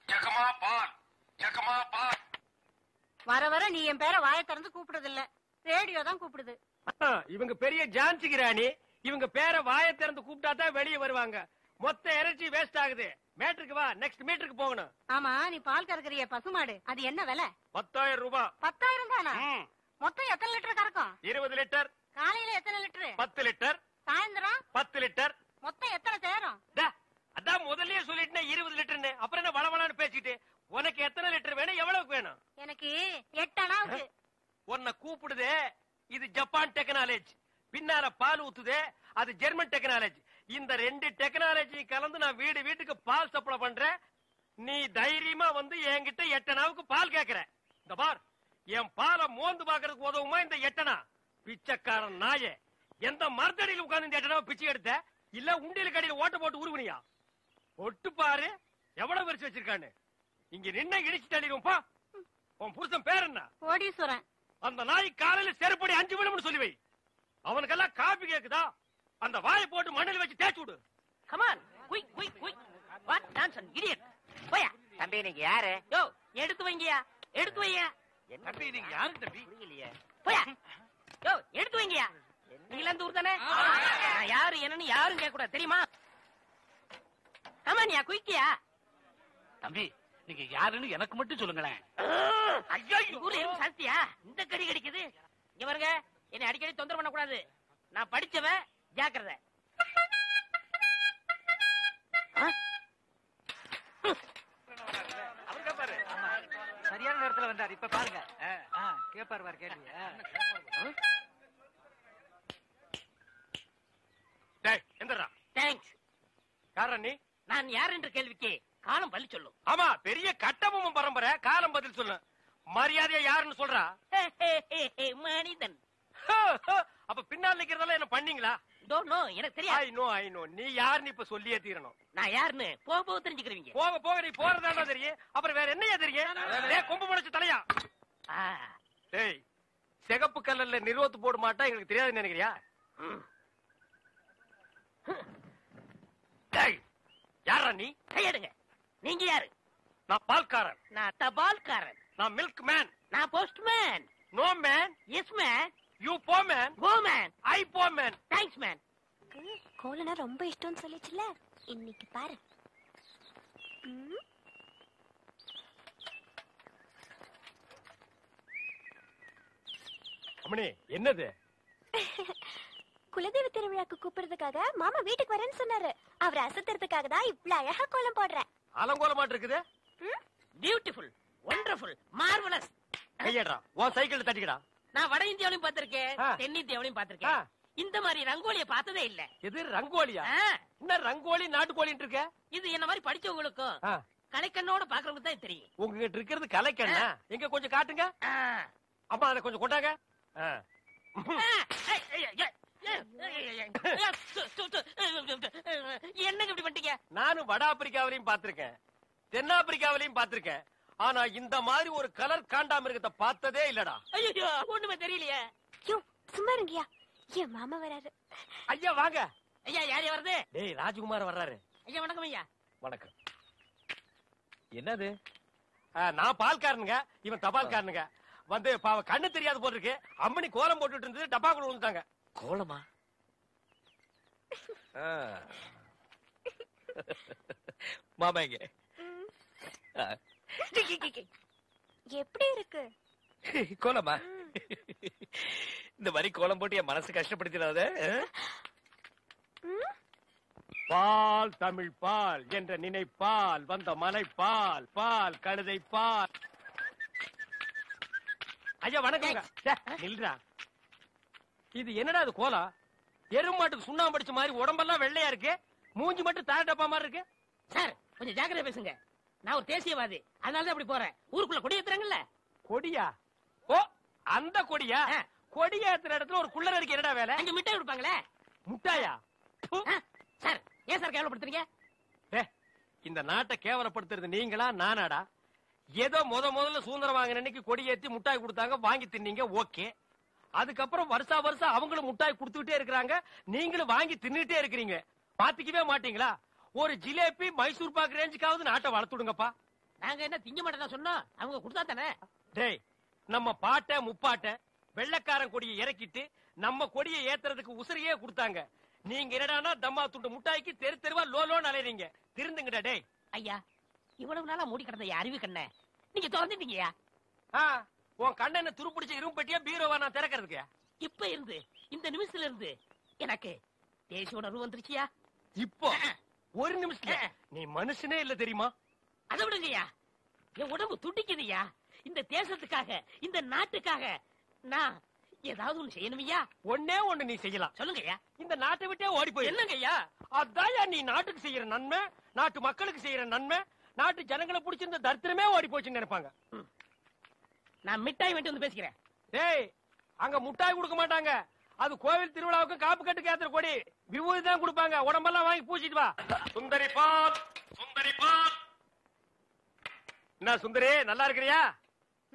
ஜகமா பால், ஜகமா பால்.
வர வர நீ என் பேரை வாயை திறந்து கூப்பிடுறது இல்ல, ரேடியோ தான் கூப்பிடுது.
இவங்க பெரிய ஜான்சி கிராணி, இவங்க பேரை வாயை திறந்து கூப்பிட்டா தான் வெளியே வருவாங்க. மொத்த எனர்ஜி வேஸ்ட் ஆகுது. மேட்ருக்கு வா, நெக்ஸ்ட் மீட்டருக்கு போகணும்.
ஆமா, நீ பால் கறக்குறிய பசுமாடு, அது என்ன விலை?
10,000 ரூபாய்.
10,000 தானா? மொத்தம் எத்தனை லிட்டர் கறக்கும்?
20 லிட்டர்.
காலையில எத்தனை லிட்டர்?
10 லிட்டர்.
சாயந்தரம்
10 லிட்டர்.
மொத்தம் எத்தனை சேரும்?
அதான் முதல்லயே சொல்லிட்டேன் 20 லிட்டர்னு. அப்புறம் என்ன வளவளான்னு பேசிட்டு? உனக்கு எத்தனை லிட்டர் வேணும், எவ்வளவுக்கு வேணும்?
எனக்கு 8 அணாவுக்கு.
உன்னை கூப்பிடுதே, இது ஜப்பான் டெக்னாலஜி. பின்னால பால் ஊத்துதே, அது ஜெர்மன் டெக்னாலஜி. இந்த 2 டெக்னாலஜி கலந்து நான் வீடு வீட்டுக்கு பால் சப்ளை பண்றேன். நீ தைரியமா வந்து என்கிட்ட 8 அணாவுக்கு பால் கேக்குற. இந்த பார், என் பாலை மோந்து பாக்குறதுக்கு உதவுமா இந்த 8 அணா? பிச்சைக்காரன் நாயே, எந்த மரத்தடியில் உட்கார்ந்து இந்த 8 அணாவை பிச்சை எடுத்த? இல்ல உண்டியல் கடையில் ஓட்ட போட்டு உருவனியா? ஒட்டு பாரு எவ்வளவு வரிசை வச்சிருக்கான்னு. இங்க நின்ன இடிச்சு தள்ளிடுவோம். பா, உன் புருஷன் பேர் என்ன?
கோடீஸ்வரன்.
அந்த நாய் காலையில செருப்படி 5 விழும்னு சொல்லி வை. அவனுக்கெல்லாம் காபி கேக்குதா? அந்த வாயை போட்டு மண்ணில் வச்சு தேய்ச்சு விடு.
Come on, quick quick quick. What nonsense idiot. போயா. தம்பி நீங்க யாரு? யோ, எடுத்து வைங்கயா, எடுத்து வையா.
தம்பி நீங்க யாரு தம்பி?
புரியலையே. போயா. யோ, எடுத்து வைங்கயா. நீங்க அந்த ஊர் தானே? நான் யாரு என்னன்னு யாரும் கேட்க கூடாது, தெரியுமா? கமான்யா, குயிக்கியா.
தம்பி நீங்க யாருன்னு எனக்கு மட்டும் சொல்லுங்களேன்.
ஐயோ, ஊர்ல எறும்பு சாஸ்தியா இந்த கடி கடிக்குது. இங்க பாருங்க, என்னை அடிக்கடி தொந்தரவு பண்ண கூடாது. நான் படிச்சவன், ஜாக்கிரதை.
சரியான நேரத்துல வந்தார். இப்ப பாருங்க, கேப்பார் பாரு கேள்வி.
எந்தரா?
தேங்க்ஸ்.
காரணம் நீ?
நான் யார் என்ற கேள்விக்கு காலம் பதில் சொல்லும்.
ஆமா, பெரிய கட்டபொம்மன் பரம்பரை, காலம் பதில் சொல்லு. மரியாதையா யாருன்னு சொல்றா?
மனிதன்.
அப்ப பின்னால் நிக்கிறதெல்லாம் என்ன பண்ணீங்களா?
டோன்ட் நோ, எனக்கு தெரியாது.
ஐ நோ நீ யாருன்னு இப்ப சொல்லியே தீரணும்.
நான் யாருன்னு போக போக தெரிஞ்சுக்கிறீங்க.
போக போக நீ போறதாண்டா தெரியும். அப்புறம் வேற என்னையா தெரியும்? டேய், கொம்பு முளைச்ச தலையா. டேய், சிகப்பு கல்லல்ல நிறுவத்து போட மாட்டா எங்களுக்கு தெரியாதுன்னு நினைக்கிறியா? டேய், யாரா நீ?
கையெடுங்க. நீங்க யாரு?
நான் பால்காரன்.
நான் தபால்காரன்.
நான் மில்க் மேன்.
நான் postman.
No man.
Yes man.
You போ மேன்.
Go man.
ஐ போ மேன்.
Thanks man.
கோலனா ரொம்ப இஷ்டம்னு சொல்லிச்சுல, இன்னைக்கு பாரு.
அம்மணி, என்னது?
குலதெய்வ திருவிழாக்கு கூப்பிடுறதுக்காக மாமா வீட்டுக்கு வரேன்னு சொன்னாரு. அவர் அசத்துறதுக்காக தான் இவ்வளவு அழகா கோலம் போடுறேன்.
அலங்கோலமாட்டு இருக்குது.
Beautiful, wonderful, marvellous.
கையடா, உன் சைக்கிள் தட்டிக்கடா.
நான் வட இந்தியாவிலையும் பார்த்திருக்கேன், தென்னிந்தியாவிலையும் பார்த்திருக்கேன். இந்த மாதிரி ரங்கோலிய பார்த்ததே இல்ல.
எது ரங்கோலியா? என்ன ரங்கோலி நாட்டுக்கோலின்னு இருக்க?
இது என்ன மாதிரி படிச்சவங்களுக்கும் கலைக்கண்ணோட பாக்குறவங்க தான் தெரியும்.
உங்ககிட்ட இருக்கிறது கலைக்கண்ணா? எங்க கொஞ்சம் காட்டுங்க. அம்மா அதை கொஞ்சம் கொண்டாங்க.
என்னங்க இப்படி பண்ணிட்டீங்க?
நானும் வட ஆப்பிரிக்காவிலையும் பார்த்திருக்கேன், தென்னாப்பிரிக்காவிலையும் பார்த்திருக்கேன். ஆனா இந்த மாதிரி ஒரு கலர் காண்டாமிருகத்தை பார்த்ததே இல்லடா.
ஐயோ, ஒண்ணுமே தெரியலையே.
சும்மா இருங்கயா, என் மாமா வராரு.
ஐயா வாங்க.
ஐயா, யாரு வருது?
டேய், ராஜ்குமார் வர்றாரு.
ஐயா வணக்கம். ஐயா
வணக்கம். என்னது? நான் பால்காரனுங்க, இவன் தபால்காரனுங்க. வந்து பாவ கண்ணு தெரியாது போல இருக்கு. அம்மணி கோலம் போட்டுட்டு இருந்தது, டப்பாக்குள்ள விழுந்துட்டாங்க.
கோலமா? மாமா இங்க
எப்படி இருக்கு
கோலமா? இந்த மாதிரி கோலம் போட்டு என் மனசு கஷ்டப்படுத்திடாத.
பால் தமிழ் பால் என்ற நினைப்பால் வந்த மலை பால், பால் கழுதை பால். ஐயா வணக்கம். நில்றா. இது என்னடா அது கோலம்? எருமாட்டுக்கு சுண்ணாம்பு அடிச்ச மாதிரி உடம்பெல்லாம் வெள்ளையா இருக்கு,
மூஞ்சி மட்டும் தார டப்பா மாதிரி இருக்கு.
சார் கொஞ்சம் ஜாக்கிரதை பேசுங்க. நான் ஒரு தேசியவாதி, அதனாலதான் அப்படி போறேன். ஊருக்குள்ள கொடி ஏத்துறாங்கல்ல.
கொடியா? ஓ அந்த கொடியா? கொடி ஏத்துற இடத்துல ஒரு குள்ளர் இருக்கு, என்னடா வேலை?
அங்க மிட்டாய் கொடுப்பாங்களே.
முட்டாயா?
சார் ஏன் சார் கேவலப்படுத்துறீங்க?
இந்த நாட்டை கேவலப்படுத்துறது நீங்களா நானாடா? ஏதோ முதல்ல சுதந்திரம் வாங்கின அன்னைக்கு கொடி ஏத்தி முட்டாய் கொடுத்தாங்க, வாங்கி தின்னீங்க, ஓகே. அதுக்கப்புறம் வருஷம் அவங்களும் முட்டாய் கொடுத்துக்கிட்டே இருக்கிறாங்க, நீங்களும் வாங்கி தின்னுட்டே இருக்கிறீங்க. பாத்துக்கவே மாட்டீங்களா? ஒரு ஜிலேபி மைசூர் பாக்கு ரேஞ்சுக்காவது நாட்டை வளர்த்துடுங்கப்பா.
நாங்க என்ன திங்க மாட்டேன் சொன்னா? அவங்க கொடுத்தா தானே.
டேய், நம்ம பாட்ட முப்பாட்ட வெள்ளக்காரன் கொடியை இறக்கிட்டு நம்ம கொடியை ஏத்துறதுக்கு உசிரியே கொடுத்தாங்க. நீங்க என்னடானா தம்மா துண்டு முட்டாய்க்கு தெரு தெருவா லோலோன்னு அலையறீங்க. திருந்துங்கடா டேய்.
ஐயா, இவ்வளவு நாளா மூடி கிடந்த அறிவு கண்ண நீங்க திறந்துட்டீங்கயா.
உன் கண்ணனை துருப்பிடிச்ச இரும்பு பெட்டியா பீரோவா நான் திறக்கிறதுக்கு?
இப்ப இருந்து இந்த நிமிஷத்துல இருந்து எனக்கு தேசிய உணர்வு வந்துருச்சியா.
இப்போ ஒரு நிமிஷத்துல நீ மனுஷனே இல்ல தெரியுமா?
அதை விடுங்கய்யா, என் உடம்பு துடிக்குதுயா. இந்த தேசத்துக்காக, இந்த நாட்டுக்காக நான் ஏதாவது ஒண்ணு செய்யணுமையா.
ஒன்னே ஒண்ணு நீ செய்யலாம்.
சொல்லுங்கய்யா.
இந்த நாட்டை விட்டே ஓடி போய்.
என்னங்கய்யா?
அதான் நீ நாட்டுக்கு செய்யற நன்மை, நாட்டு மக்களுக்கு செய்யற நன்மை, நாட்டு ஜனங்களை பிடிச்சிருந்த தரித்திரமே ஓடி போச்சுன்னு நினைப்பாங்க.
நான் மிட்டாய் வேண்டி வந்து பேசிக்கிறேன்.
டேய், அங்க முட்டாய் கொடுக்க மாட்டாங்க. அது கோவில் திருவிழாவுக்கு காப்பு கட்டுக்கு ஏத்துற கொடி. விபூதி தான் கொடுப்பாங்க. உடம்பெல்லாம் வாங்கி பூச்சிட்டு வா. சுந்தரி பால், சுந்தரி பால். என்ன சுந்தரி, நல்லா இருக்கிறியா?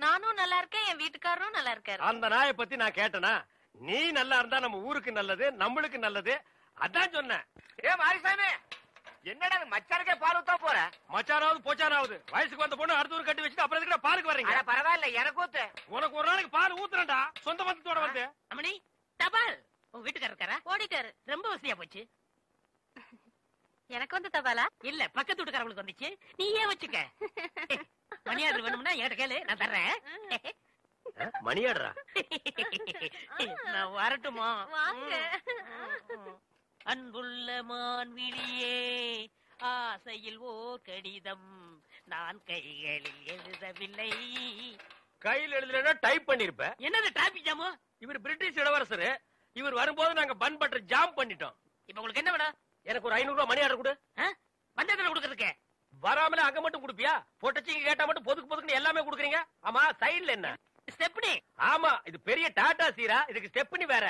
நானும் நல்லா இருக்கேன், என் வீட்டுக்காரரும் நல்லா இருக்காரு.
அந்த நாயை பத்தி நான் கேட்டனா? நீ நல்லா இருந்தா நம்ம ஊருக்கு நல்லது, நம்மளுக்கு நல்லது. அதான் சொன்னேன்.
மாரிசாமி, என்னடா மச்சானுக்கே பால் ஊத்தா போற?
மச்சானாவது போச்சானாவது வயசுக்கு வந்த பொண்ணு அடுத்த ஊர் கட்டி வச்சுட்டு அப்புறம் எதுக்கு பாலுக்கு வர்றீங்க?
பரவாயில்ல, எனக்கு ஊத்து.
உனக்கு ஒரு நாளைக்கு பால் ஊத்துறேன்டா, சொந்த பந்தத்தோட வந்து.
அம்மணி, தபால். உங்க வீட்டுக்காரர் இருக்காரா?
ஓடிட்டாரு.
ரொம்ப வசதியா போச்சு.
எனக்கு வந்து தபாலா?
இல்ல, பக்கத்து வீட்டுக்காரங்களுக்கு வந்துச்சு. நீ ஏன் வச்சுக்க. மணியாடு வேணும்னா என்கிட்ட கேளு, நான் தர்றேன்.
மணியாடுறா?
நான் வரட்டுமா?
வாங்க.
அன்புள்ள மான்விழியே, ஆசையில் ஓர் கடிதம் நான் கைகளில் எழுதவில்லை.
கையில் எழுதுனா டைப் பண்ணிருப்ப.
என்னது டிராபிக் ஜாமு?
இவர் பிரிட்டிஷ் இளவரசர். இவர் வரும்போது நாங்க பன் பட்டர் ஜாம் பண்ணிட்டோம்.
இப்ப உங்களுக்கு என்ன வேணும்?
எனக்கு ஒரு 500 ரூபாய் மணி ஆர்டர் கொடு.
வந்ததுல கொடுக்கறதுக்கு
வராமல அங்க மட்டும் கொடுப்பியா? பொட்டச்சிங்க கேட்டா மட்டும் பொதுக்கு எல்லாமே கொடுக்குறீங்க. ஆமா, சைடுல என்ன
ஸ்டெப்னி?
ஆமா, இது பெரிய டாடா சீரா, இதுக்கு ஸ்டெப்னி வேற.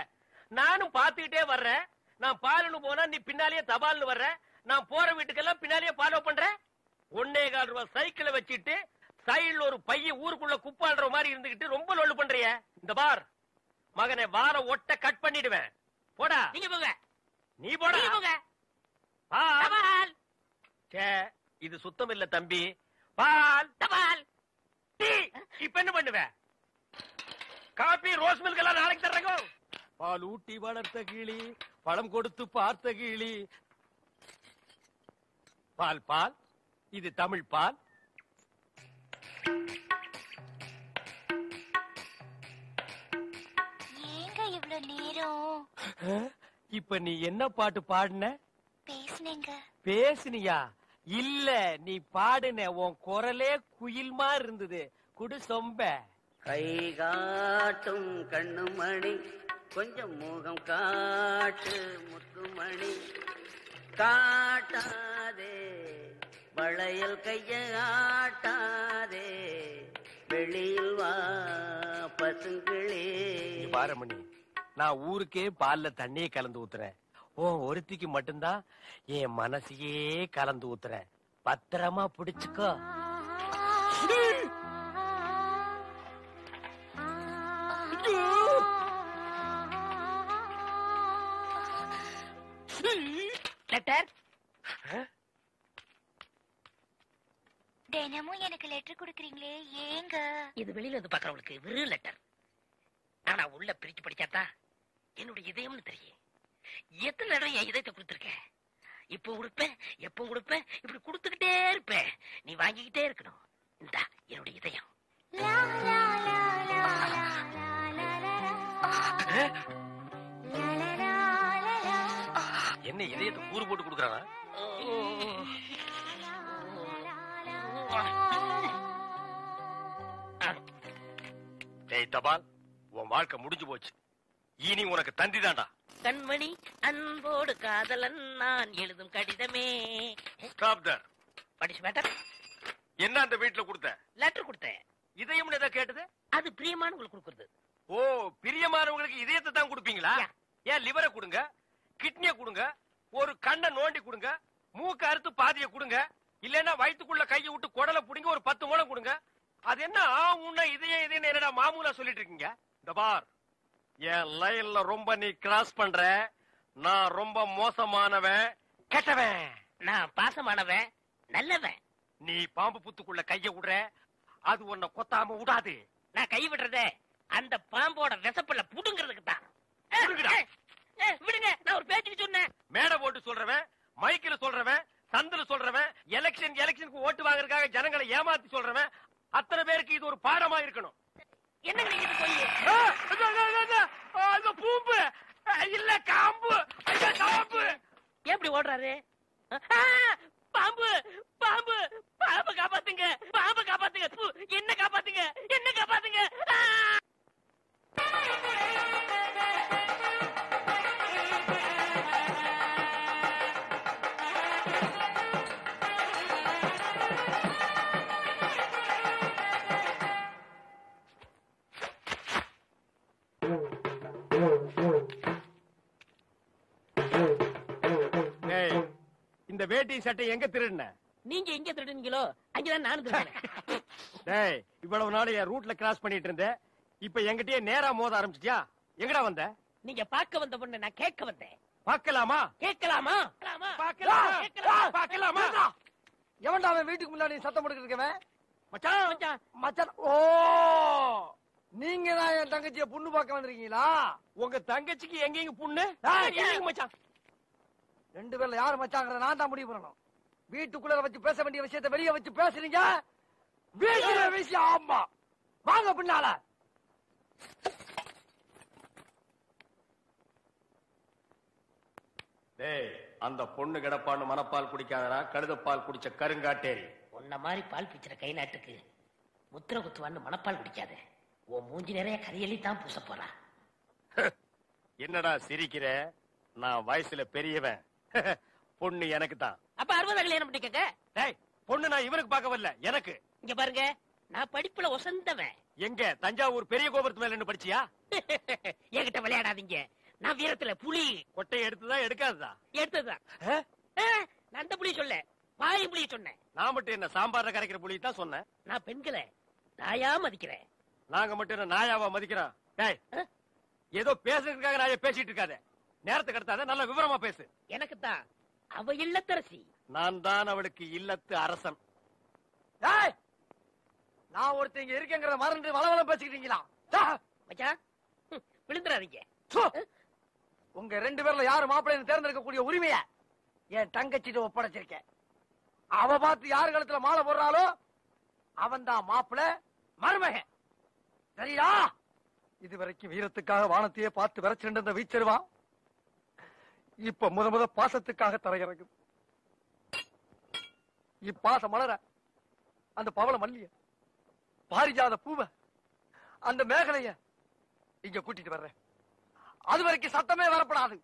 நானும் பாத்துக்கிட்டே வர்றேன். நான் பாலுன்னு போனா நீ பின்னாலேயே தபால்னு வர்ற. நான் போற வீட்டுக்கெல்லாம் பின்னாலேயே ஃபாலோ பண்ற. 1.25 ரூபாய் சைக்கிளை வச்சுட்டு சைடுல ஒரு பைய ஊருக்குள்ள குப்பாடுற மாதிரி இருந்துகிட்டு ரொம்ப லொல்லு பண்றிய. இந்த பார் மகனை, வார ஒட்ட கட் பண்ணிடுவேன். போடா.
நீங்க போங்க.
நீ போடா.
நீங்க போங்க.
பால். இது சுத்தம் இல்ல தம்பி. பால்,
தபால்,
டீ. இப்ப என்ன பண்ணுவ? காபி, ரோஸ் மில்க் எல்லாம் நாளைக்கு தர்றேங்க. பால் ஊட்டி வளர்த்த கிளி, பழம் கொடுத்து பார்த்த கிளி. பால் பால், இது தமிழ் பால்.
ஏங்க இவ்வளவு நேரம்?
இப்ப நீ என்ன பாட்டு பாடுன?
பேசுனேங்க.
பேசுனியா? இல்ல, நீ பாடுன. உன் குரலே குயில் மாதிரி இருந்தது. குடு சொம்ப.
கை காட்டும் கண்ணுமணி, கொஞ்சம் முகம் காட்டு முத்துமணி, காட்டாதே வளையல் கைய ஆட்டாதே, வெளியில் வா பசுங்களே.
பாரமணி, நான் ஊருக்கே பால்ல தண்ணியே கலந்து ஊத்துறேன். ஒருத்திக்கு மட்டும்தான் என் மனசையே கலந்து ஊத்துறேன். பத்திரமா பிடிச்சுக்கோ.
லெட்டர்.
தினமும் எனக்கு லெட்டர் கொடுக்கறீங்களே, ஏங்க?
இது வெளியில இருந்து பாக்குறவங்களுக்கு வெறும் லெட்டர். ஆனா உள்ள பிரிச்சு படிச்சாதான் என்னுடைய இதயம்னு தெரியும். எத்தனை தடவை என் இதயத்தை கொடுத்துருக்கேன். இப்போ கொடுப்பேன், எப்போ கொடுப்பேன், இப்படி கொடுத்துக்கிட்டே இருப்பேன். நீ வாங்கிக்கிட்டே இருக்கணும். இந்தா என்னுடைய இதயம்.
என்ன இதயத்தை கூறு போட்டு கொடுக்கறானா? டேய் தபால், உன் வாழ்க்கை முடிஞ்சு போச்சு. இனி உனக்கு தந்தி தான்டா.
கண்மணி அன்போடு காதலன் நான் எழுதும் கடிதமே.
ஸ்டாப் தர்.
படிச்சு மேட்டர்.
என்ன அந்த வீட்டுல கொடுத்த?
லெட்டர் கொடுத்தேன்.
இதயம் ஏதா கேட்டது?
அது பிரியமானவங்களுக்கு கொடுக்குறது.
ஓ, பிரியமானவங்களுக்கு இதயத்தை தான் கொடுப்பீங்களா? ஏன் லிவரை கொடுங்க, கிட்னியை கொடுங்க, ஒரு கண்ணை நோண்டி கொடுங்க, மூக்க அறுத்து பாதியை கொடுங்க, இல்லன்னா வயிற்றுக்குள்ள கையை விட்டு குடலை புடிங்க ஒரு 10 மூலம் கொடுங்க. அது என்ன உன்ன இதயம் என்னடா மாமூலா சொல்லிட்டு இருக்கீங்க? இந்த பார், என் லைன்ல ரொம்ப நீ கிராஸ் பண்ற. நான் ரொம்ப மோசமானவன், கெட்டவன்.
நான் பாசமானவன், நல்லவன்.
நீ பாம்பு புத்துக்குள்ள கைய விடுற, அது உன்னை கொத்தாம விடாது.
நான் கை விடுறதே அந்த பாம்போட விசப்பல்ல புடுங்கிறதுக்கு தான். விடுங்க, நான் ஒரு பேச்சுக்கு சொன்னேன்.
மேடை போட்டு சொல்றவன், மைக்கில சொல்றவன், சந்தில சொல்றவன், எலெக்ஷனுக்கு ஓட்டு வாங்குறதுக்காக ஜனங்களை ஏமாத்தி சொல்றவன், அத்தனை பேருக்கு இது ஒரு பாடமா இருக்கணும்.
என்ன நீங்க போய்
பூம்பு இல்ல காம்பு, காம்பு
எப்படி ஓடுறாரு? பாம்பு பாம்பு பாம்பு காப்பாத்துங்க, பாம்பு காப்பாத்துங்க, என்ன காப்பாத்துங்க, என்ன காப்பாத்துங்க.
இந்த வேட்டி சட்டை எங்க திருடுன?
நீங்க எங்க திருடுனீங்களோ அங்கதான் நானும் திருடுனேன்.
டேய், இவ்வளவு நாள் என் ரூட்ல கிராஸ் பண்ணிட்டு இருந்தேன், இப்ப என்கிட்டயே நேரா மோத ஆரம்பிச்சிட்டியா? எங்கடா வந்த?
நீங்க பார்க்க வந்த பொண்ணு நான் கேட்க வந்தேன்.
பார்க்கலாமா?
கேட்கலாமா?
பார்க்கலாமா?
எவன்டா அவன் வீட்டுக்கு முன்னாடி சத்தம் போட்டுக்கிட்டு இருக்கவன்?
மச்சான்
மச்சான்,
மச்சான். ஓ, நீங்க தான் என் தங்கச்சியை பொண்ணு பார்க்க வந்திருக்கீங்களா?
உங்க தங்கச்சிக்கு எங்கெங்க புண்ணு? மச்சான்,
2 பேர்ல யாரு மச்சாங்கிறத நான் தான் முடிவு பண்ணணும். வீட்டுக்குள்ள வச்சு பேச வேண்டிய விஷயத்தை வெளியே வச்சு பேசுறீங்க. வீட்டுல விஷயம். ஆமா, வாங்க பின்னால.
டேய், அந்த பொண்ணு கிடப்பான்னு மனப்பால் குடிக்காதடா, கழுதப்பால் குடிச்ச கருங்காட்டேரி.
உன்ன மாதிரி பால் பிச்சுற கை நாட்டுக்கு முத்திர குத்துவான்னு மனப்பால் குடிக்காத. உன் மூஞ்சி நிறைய கரியலி தான் பூச போறா.
என்னடா சிரிக்கிற? நான் வயசுல பெரியவன், பொண்ணு எனக்கு தான்.
அப்ப 60 கல்யாணம் பண்ணிக்கங்க.
டேய், பொண்ணு நான் இவனுக்கு பார்க்க வரல, எனக்கு.
இங்க பாருங்க, நான் படிப்புல ஒசந்தவன்.
எங்க தஞ்சாவூர் பெரிய கோபுரத்து மேல நின்னு படிச்சியா?
என்கிட்ட விளையாடாதீங்க, நான் வீரத்துல புலி.
கொட்டையை எடுத்துதான் எடுக்காததா?
எடுத்ததுதான். நான் அந்த புலி சொல்ல, பாய் புலி சொன்னேன்.
நான் மட்டும் என்ன சாம்பார்ல கரைக்கிற புலி தான் சொன்னேன்.
நான் பெண்களை தாயா மதிக்கிறேன்.
நாங்க மட்டும் என்ன நாயாவா மதிக்கிறோம்? டேய், ஏதோ பேசுறதுக்காக நாய பேசிட்டு இருக்காத. நேரத்துக்கு எடுத்தாத, நல்ல விவரமா பேசு.
எனக்கு தான் அவ இல்லத்தரசி.
நான் தான் அவளுக்கு இல்லத்து அரசன்.
நான் ஒருத்தங்க இருக்கேங்கிறத மறந்து வளவளம் பேசிக்கிட்டீங்களா?
மச்சான், விழுந்துறாதீங்க.
உங்க 2 பேர்ல யாரு மாப்பிள்ளைன்னு தேர்ந்தெடுக்கக்கூடிய உரிமைய என் தங்கச்சிட்டு ஒப்படைச்சிருக்கேன். அவ பார்த்து யாரு கழுத்துல மாலை போடுறாளோ அவன் தான் மாப்பிள்ளை, மருமகன். சரியா? இதுவரைக்கும் வீரத்துக்காக வானத்தையே பார்த்து விரைச்சிருந்த வீச்சருவா இப்ப முத பாசத்துக்காக தரையிறங்கு. இப்பாச மலர, அந்த பவள மல்லிய, பாரிஜாத பூவ, அந்த மேகலைய இங்க கூட்டிட்டு வர்றேன். அது வரைக்கும் சத்தமே வரப்படாது.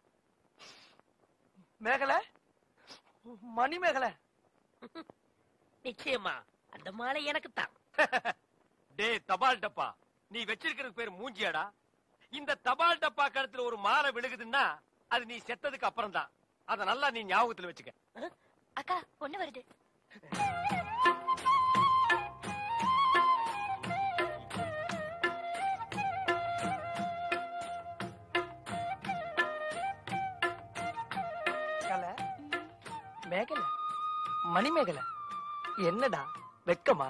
மேகலை, மணி மேகலை.
நிச்சயமா அந்த மாலை எனக்கு தான்.
டே தபால் டப்பா, நீ வச்சிருக்கிறது பேர் மூஞ்சியாடா? இந்த தபால் டப்பா கழுத்துல ஒரு மாலை விழுகுதுன்னா அது நீ செத்ததுக்கு அப்புறம் தான். அத நல்லா நீ ஞாபகத்துல வச்சுக்க.
அக்கா, பொண்ணு வருது.
மேகலை, மணிமேகலை, என்னடா வெக்கமா?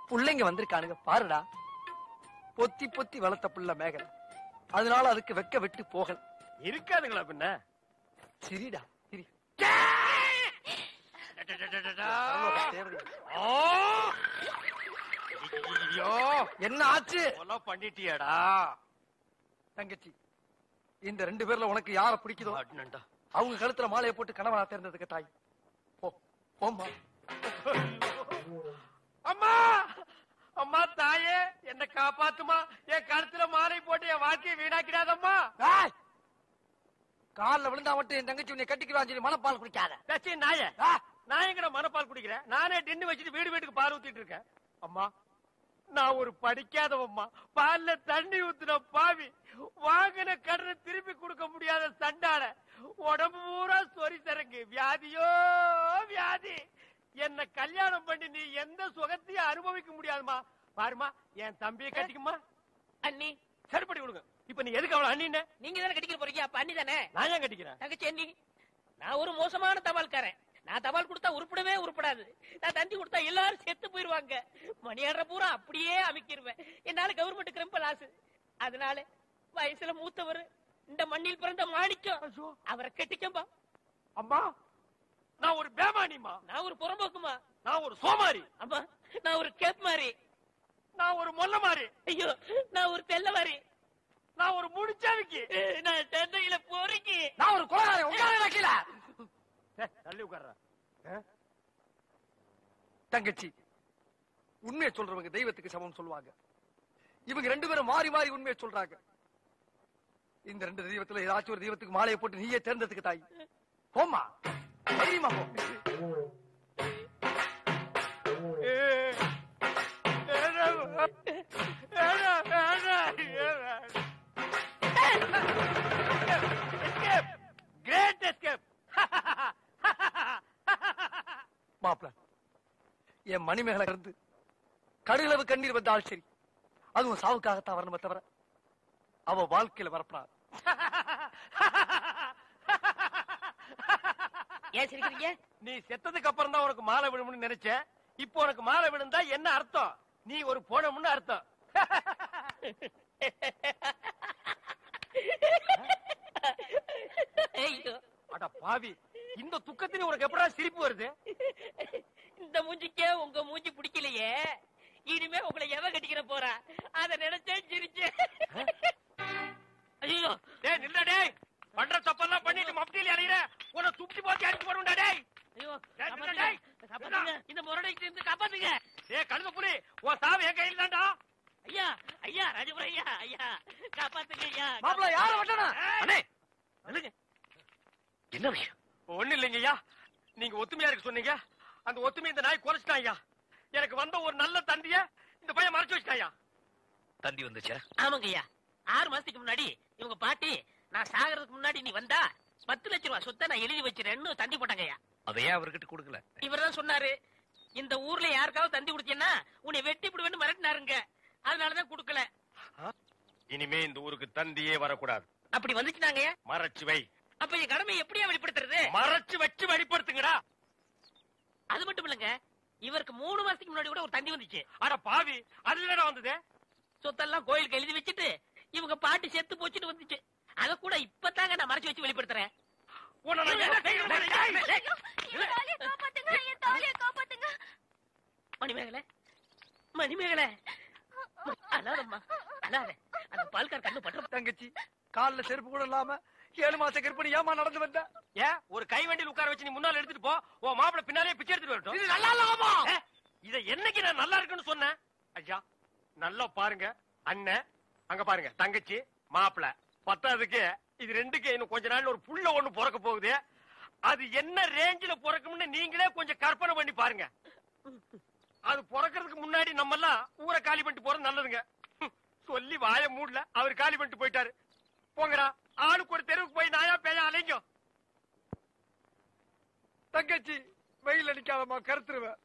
புள்ளைங்க வந்திருக்கானுங்க பாருடா. பொத்தி பொத்தி வளர்த்த புள்ள மேகலை, அதனால அதுக்கு வெக்க விட்டு போகல.
இருக்காதுங்களா பின்ன?
சிரிடா சிரி. என்ன ஆச்சு?
பண்ணிட்டியாடா
தங்கச்சி? இந்த 2 பேர்ல உனக்கு யார பிடிக்குதோ அவங்க கழுத்துல மாலையை போட்டு கணவனா தேர்ந்ததுக்கு தாய். போம்மா.
அம்மா, அம்மா தாயே,
என்ன காப்பாத்துமா, என் கழுத்துல மாலை போட்டு என் வாழ்க்கையை வீணாக்கிடாதம்மா. காலில் விழுந்தா மட்டும் என் தங்கச்சி உன்னை கட்டிக்கிறான்னு சொல்லி மனப்பால் குடிக்காத. சச்சி நாய, நான் எங்கட மனப்பால் குடிக்கிறேன்? நானே டின்னு வச்சுட்டு வீடு வீட்டுக்கு பால் ஊத்திட்டு இருக்கேன். அம்மா, நான் ஒரு படிக்காதவம்மா, பால்ல தண்ணி ஊத்துன பாவி, வாங்கின கடனை திருப்பி கொடுக்க முடியாத சண்டால, உடம்பு பூரா சொறி தரங்கு, வியாதியோ வியாதி. என்ன கல்யாணம் பண்ணி நீ எந்த சுகத்தையும் அனுபவிக்க முடியாதுமா. பாருமா, என் தம்பியை கட்டிக்குமா.
அண்ணி
சரிப்படி கொடுங்க. இப்ப நீ எதுக்கு அவளை அண்ணின்னு?
நீங்க தானே கட்டிக்க போறீங்க, அப்ப அண்ணி தானே.
நான் ஏன் கட்டிக்கிறேன்?
தங்கச்சி அண்ணி, நான் ஒரு மோசமான தபால்காரன். நான் தபால் கொடுத்தா உருப்படவே உருப்படாது. நான் தந்தி கொடுத்தா எல்லாரும் செத்து போயிருவாங்க. மணியாடுற பூரா அப்படியே அமைக்கிருவேன். என்னால கவர்மெண்ட் கிரம்ப லாஸ். அதனால வயசுல மூத்தவர், இந்த மண்ணில் பிறந்த மாணிக்கம், அவரை கட்டிக்கம்பா.
அம்மா, நான் ஒரு பேமானிமா.
நான் ஒரு புறம்போக்குமா.
நான் ஒரு சோமாரி.
அம்மா, நான் ஒரு கேப் மாறி.
நான் ஒரு மொல்ல மாறி.
ஐயோ, நான் ஒரு தெல்ல மாறி.
நான் ஒரு முடிச்சாவிக்கு.
நான் தந்தையில போறீங்க.
நான் ஒரு கோளாறு. உட்கார கீழ தள்ளி உட்கார்ற. தங்கச்சி, உண்மையை சொல்றவங்க தெய்வத்துக்கு சமம் சொல்லுவாங்க. இவங்க ரெண்டு பேரும் மாறி மாறி உண்மையை சொல்றாங்க. இந்த ரெண்டு தெய்வத்துல ஏதாச்சும் ஒரு தெய்வத்துக்கு மாலையை போட்டு நீயே தேர்ந்தெடுத்துக்க தாய். போமா, தைரியமா போ. Great escape. மாப்ள, என் மணிமேகலை இருந்து கடுகளவு கண்ணீர் வந்தால் சரி, அதுவும் சாவுக்காகத்தான் வரணுமே தவிர அவ வாழ்க்கையில வரப்படாது.
ஏன் சிரிக்கிறீங்க?
நீ செத்ததுக்கு அப்புறம் தான் உனக்கு மாலை விழும்னு நினைச்ச. இப்போ உனக்கு மாலை விழுந்தா என்ன அர்த்தம்? நீ ஒரு போனமுன்னு அர்த்தம். அட பாவி, இந்த துக்கத்திலே உனக்கு எப்படா சிரிப்பு வருது?
இந்த மூஞ்சிக்கே உங்க மூஞ்சி பிடிக்கலையே, இனிமே உங்களை எவ கட்டிக்கிற போறா, அத நினைச்சே சிரிச்சேன். ஐயோ,
டேய் நில்ல டேய். பண்ற தப்பெல்லாம் பண்ணிட்டு மப்டியில அலையற, உன்னை துப்பி போட்டு அடிச்சு போடுடா டேய்.
ஐயோ,
டேய்,
காப்பாத்துங்க, இந்த முரடைக்கு இருந்து காப்பாத்துங்க.
டேய் கழுத புலி, உன் சாவு என் கையில தான்டா.
ஐயா, ஐயா, ராஜபுரம் ஐயா, ஐயா, காப்பாத்துங்க ஐயா.
மாப்ள, யார வட்டனா? அண்ணே, நில்லுங்க. என்ன விஷயம்? ஒண்ணு இல்லைங்க ஐயா. நீங்க ஒத்துமையா இருக்க சொன்னீங்க. அந்த ஒத்துமை இந்த நாய் குறைச்சிட்டான் ஐயா. எனக்கு வந்த ஒரு நல்ல தந்திய இந்த பையன் மறைச்சு வச்சிட்டாயா.
தந்தி வந்துச்சா?
ஆமாங்க ஐயா. 6 மாசத்துக்கு முன்னாடி இவங்க பாட்டி, நான் சாகிறதுக்கு முன்னாடி நீ வந்தா 10 லட்சம் ரூபாய் சொத்தை நான் எழுதி வச்சிருன்னு தந்தி போட்டாங்க ஐயா.
அதையே அவர்கிட்ட கொடுக்கல.
இவர் தான் சொன்னாரு, இந்த ஊர்ல யாருக்காவது தந்தி கொடுத்தீங்கன்னா உன்னை வெட்டி விடுவேன்னு மிரட்டினாருங்க. அதனாலதான் கொடுக்கல.
இனிமே இந்த ஊருக்கு தந்தியே வரக்கூடாது.
அப்படி வந்துச்சுனாங்க
மறைச்சு வை.
அப்ப என் கடமை எப்படியா வெளிப்படுத்துறது?
மறைச்சு வச்சு வெளிப்படுத்துங்கடா.
அது மட்டும் இல்லங்க, இவருக்கு 3 மாசத்துக்கு முன்னாடி கூட ஒரு தந்தி வந்துச்சு.
அட பாவி, அது என்னடா வந்தது?
சொத்தெல்லாம் கோயிலுக்கு எழுதி வச்சுட்டு இவங்க பாட்டி செத்து போச்சுட்டு வந்துச்சு. அத கூட இப்பதாங்க நான் மறைச்சு வச்சு வெளிப்படுத்துறேன். மணிமேகலை, மணிமேகலை, அழாதம்மா, அழாத. அந்த பால்கார் கண்ணு பற்ற.
தங்கச்சி, கால்ல செருப்பு கூட இல்லாம 7 மாச கற்பனை ஏமா நடந்து வந்த? ஏன் ஒரு கை வண்டியில் உட்கார வச்சு நீ முன்னால எடுத்துட்டு போ. உன் மாப்பிள பின்னாலே பிச்சை எடுத்துட்டு வரட்டும். இது நல்லா இல்லாமா? இத என்னைக்கு நான் நல்லா இருக்குன்னு சொன்னேன்? ஐயா, நல்லா பாருங்க. அண்ணன் அங்க பாருங்க, தங்கச்சி மாப்பிள. பத்தாவதுக்கு இது ரெண்டுக்கு இன்னும் கொஞ்ச நாள் ஒரு புள்ள ஒண்ணு பிறக்க போகுது. அது என்ன ரேஞ்சில பிறக்கும்னு நீங்களே கொஞ்சம் கற்பனை பண்ணி பாருங்க. அது பிறக்கிறதுக்கு முன்னாடி நம்ம எல்லாம் ஊரை காலி பண்ணிட்டு போறது நல்லதுங்க. சொல்லி வாய மூடல, அவர் காலி பண்ணிட்டு போயிட்டாரு. போங்கடா, ஆளுக்கு ஒரு தெருவுக்கு போய் நாயா பேயா அலைங்க. தங்கச்சி, வெயில் அடிக்காதமா, கருத்துருவேன்.